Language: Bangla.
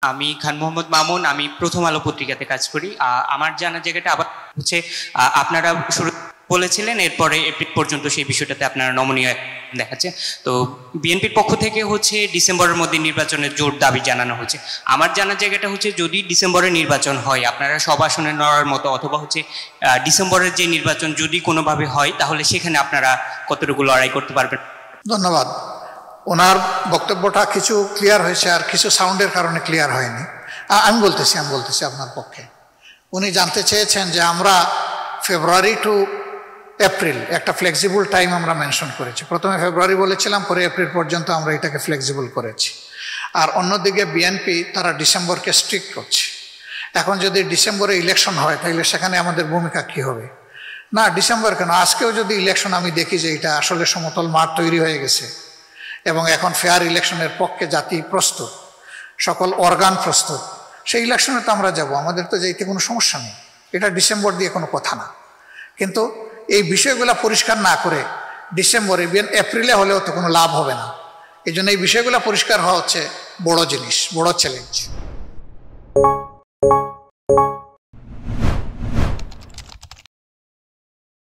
আমি খান মোহাম্মদ মামুন, আমি প্রথম আলো পত্রিকাতে কাজ করি। আমার জানা জায়গাটা আবার হচ্ছে, আপনারা শুরু বলেছিলেন এরপরে এপ্রিল পর্যন্ত সেই বিষয়টাতে আপনারা নমনীয় দেখাচ্ছে। তো বিএনপির পক্ষ থেকে হচ্ছে ডিসেম্বরের মধ্যে নির্বাচনের জোর দাবি জানানো হচ্ছে। আমার জানা জায়গাটা হচ্ছে, যদি ডিসেম্বরে নির্বাচন হয় আপনারা সব আসনে লড়ার মতো, অথবা হচ্ছে ডিসেম্বরের যে নির্বাচন যদি কোনোভাবে হয় তাহলে সেখানে আপনারা কতটুকু লড়াই করতে পারবেন? ধন্যবাদ। ওনার বক্তব্যটা কিছু ক্লিয়ার হয়েছে আর কিছু সাউন্ডের কারণে ক্লিয়ার হয়নি। আমি বলতেছি আপনার পক্ষে। উনি জানতে চেয়েছেন যে আমরা ফেব্রুয়ারি টু এপ্রিল একটা ফ্লেক্সিবল টাইম আমরা মেনশন করেছি। প্রথমে ফেব্রুয়ারি বলেছিলাম, পরে এপ্রিল পর্যন্ত আমরা এটাকে ফ্লেক্সিবল করেছি। আর অন্যদিকে বিএনপি তারা ডিসেম্বরকে স্ট্রিক্ট করছে। এখন যদি ডিসেম্বরে ইলেকশন হয় তাহলে সেখানে আমাদের ভূমিকা কী হবে? না, ডিসেম্বর কেন, আজকেও যদি ইলেকশন আমি দেখি যে এটা আসলে সমতল মাঠ তৈরি হয়ে গেছে এবং এখন ফেয়ার ইলেকশনের পক্ষে জাতি প্রস্তুত, সকল অর্গান প্রস্তুত, সেই ইলেকশনে তো আমরা যাব, আমাদের তো যাইতে কোনো সমস্যা নেই। এটা ডিসেম্বর দিয়ে কোনো কথা না। কিন্তু এই বিষয়গুলো পরিষ্কার না করে ডিসেম্বরে এপ্রিলে হলেও তো কোনো লাভ হবে না। এই জন্য এই বিষয়গুলো পরিষ্কার হওয়া হচ্ছে বড় জিনিস, বড় চ্যালেঞ্জ।